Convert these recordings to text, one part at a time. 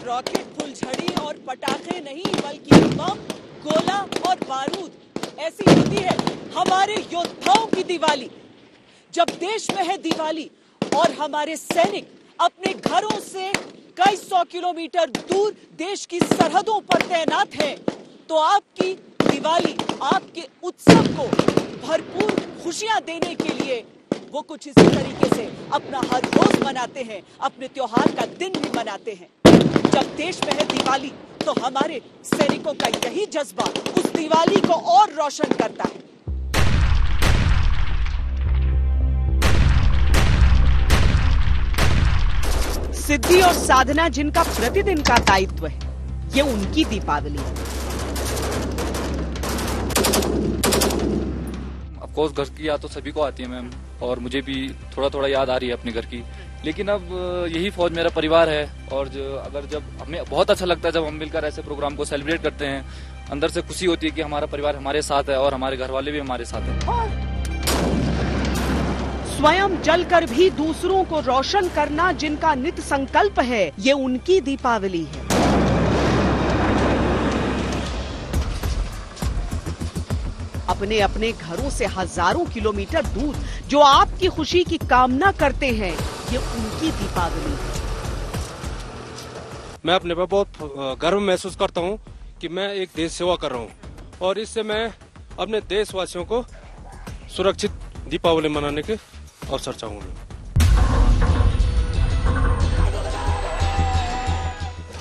Rocket, फुलझड़ी और पटाखे नहीं बल्कि बम, गोला और बारूद। ऐसी होती है हमारे योद्धाओं की दिवाली। जब देश में है दिवाली और हमारे सैनिक अपने घरों से कई सौ किलोमीटर दूर देश की सरहदों पर तैनात हैं, तो आपकी दिवाली, आपके उत्सव को भरपूर खुशियां देने के लिए वो कुछ इसी तरीके से अपना हर रोज मनाते हैं, अपने त्योहार का दिन भी मनाते हैं। जब देश में है दिवाली तो हमारे सैनिकों का यही जज्बा उस दिवाली को और रोशन करता है। सिद्धि और साधना जिनका प्रतिदिन का दायित्व है, ये उनकी दीपावली है। ऑफकोर्स घर की याद तो सभी को आती है मैम, और मुझे भी थोड़ा थोड़ा याद आ रही है अपने घर की। लेकिन अब यही फौज मेरा परिवार है, और जब हमें बहुत अच्छा लगता है जब हम मिलकर ऐसे प्रोग्राम को सेलिब्रेट करते हैं। अंदर से खुशी होती है कि हमारा परिवार हमारे साथ है और हमारे घर वाले भी हमारे साथ हैं। स्वयं जलकर भी दूसरों को रोशन करना जिनका नित संकल्प है, ये उनकी दीपावली है। अपने अपने घरों से हजारों किलोमीटर दूर जो आपकी खुशी की कामना करते हैं, ये उनकी दीपावली है। मैं अपने पर बहुत गर्व महसूस करता हूं कि मैं एक देश सेवा कर रहा हूं, और इससे मैं अपने देशवासियों को सुरक्षित दीपावली मनाने के अवसर चाहूंगा।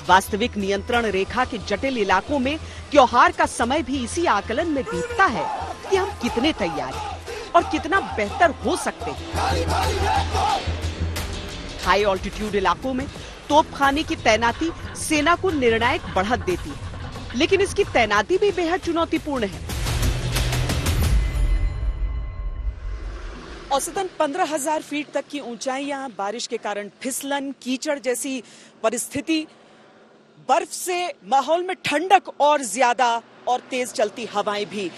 वास्तविक नियंत्रण रेखा के जटिल इलाकों में त्योहार का समय भी इसी आकलन में बीतता है कि हम कितने तैयार हैं और कितना बेहतर हो सकते हैं। हाई ऑल्टीट्यूड इलाकों में तोपखाने की तैनाती सेना को निर्णायक बढ़त देती है, लेकिन इसकी तैनाती भी बेहद चुनौतीपूर्ण है। औसतन 15,000 फीट तक की ऊंचाइयां, बारिश के कारण फिसलन, कीचड़ जैसी परिस्थिति, बर्फ से माहौल में ठंडक और ज्यादा और तेज चलती हवाएं भी।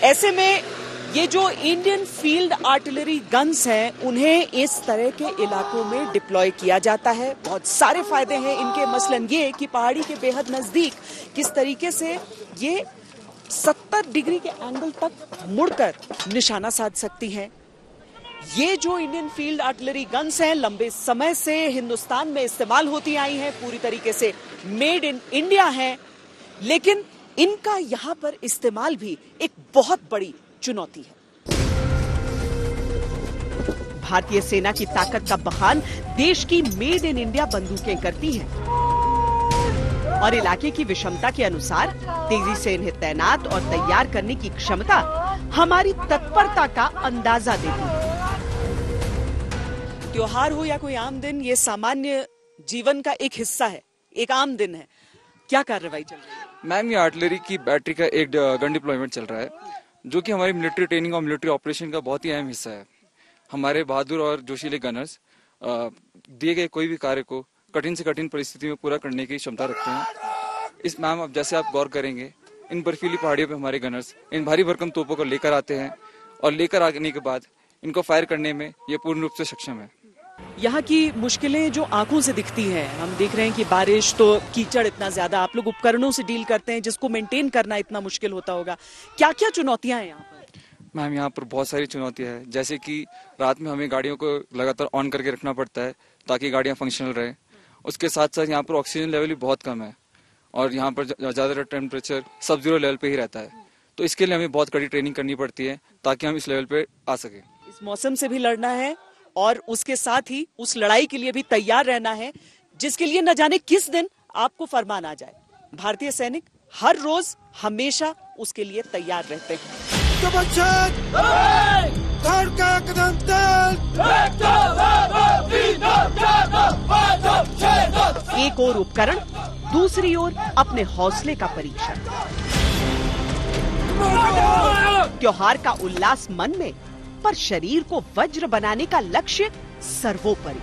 ऐसे में ये जो इंडियन फील्ड आर्टिलरी गन्स हैं, उन्हें इस तरह के इलाकों में डिप्लॉय किया जाता है। बहुत सारे फायदे हैं इनके, मसलन ये कि पहाड़ी के बेहद नजदीक किस तरीके से ये 70 डिग्री के एंगल तक मुड़कर निशाना साध सकती हैं। ये जो इंडियन फील्ड आर्टिलरी गन्स हैं, लंबे समय से हिंदुस्तान में इस्तेमाल होती आई हैं, पूरी तरीके से मेड इन इंडिया हैं, लेकिन इनका यहां पर इस्तेमाल भी एक बहुत बड़ी चुनौती है। भारतीय सेना की ताकत का बखान देश की मेड इन इंडिया बंदूकें करती हैं, और इलाके की विषमता के अनुसार तेजी से इन्हें तैनात और तैयार करने की क्षमता हमारी तत्परता का अंदाजा देती है। त्योहार हो या कोई आम दिन, ये सामान्य जीवन का एक हिस्सा है, एक आम दिन है। क्या कार्रवाई चल रही है? मैम, ये आर्टिलरी की बैटरी का एक गन डिप्लॉयमेंट चल रहा है, जो कि हमारी मिलिट्री ट्रेनिंग और मिलिट्री ऑपरेशन का बहुत ही अहम हिस्सा है। हमारे बहादुर और जोशीले गनर्स दिए गए कोई भी कार्य को कठिन से कठिन परिस्थिति में पूरा करने की क्षमता रखते हैं। इस मैम, अब जैसे आप गौर करेंगे, इन बर्फीली पहाड़ियों पे हमारे गनर्स इन भारी भरकम तोपों को लेकर आते हैं, और लेकर आने के बाद इनको फायर करने में ये पूर्ण रूप से सक्षम है। यहाँ की मुश्किलें जो आंखों से दिखती हैं, हम देख रहे हैं कि बारिश, तो कीचड़ इतना ज्यादा, आप लोग उपकरणों से डील करते हैं जिसको मेंटेन करना इतना मुश्किल होता होगा। क्या क्या चुनौतियां हैं यहाँ पर? मैम, यहाँ पर बहुत सारी चुनौतियां हैं, जैसे कि रात में हमें गाड़ियों को लगातार ऑन करके रखना पड़ता है ताकि गाड़ियाँ फंक्शनल रहे। उसके साथ साथ यहाँ पर ऑक्सीजन लेवल भी बहुत कम है, और यहाँ पर ज्यादातर टेम्परेचर सब जीरो लेवल पे ही रहता है। तो इसके लिए हमें बहुत कड़ी ट्रेनिंग करनी पड़ती है ताकि हम इस लेवल पे आ सके। इस मौसम से भी लड़ना है और उसके साथ ही उस लड़ाई के लिए भी तैयार रहना है, जिसके लिए न जाने किस दिन आपको फरमान आ जाए। भारतीय सैनिक हर रोज हमेशा उसके लिए तैयार रहते हैं। एक और उपकरण, दूसरी ओर अपने हौसले का परीक्षण। त्योहार का उल्लास मन में, पर शरीर को वज्र बनाने का लक्ष्य सर्वोपरि।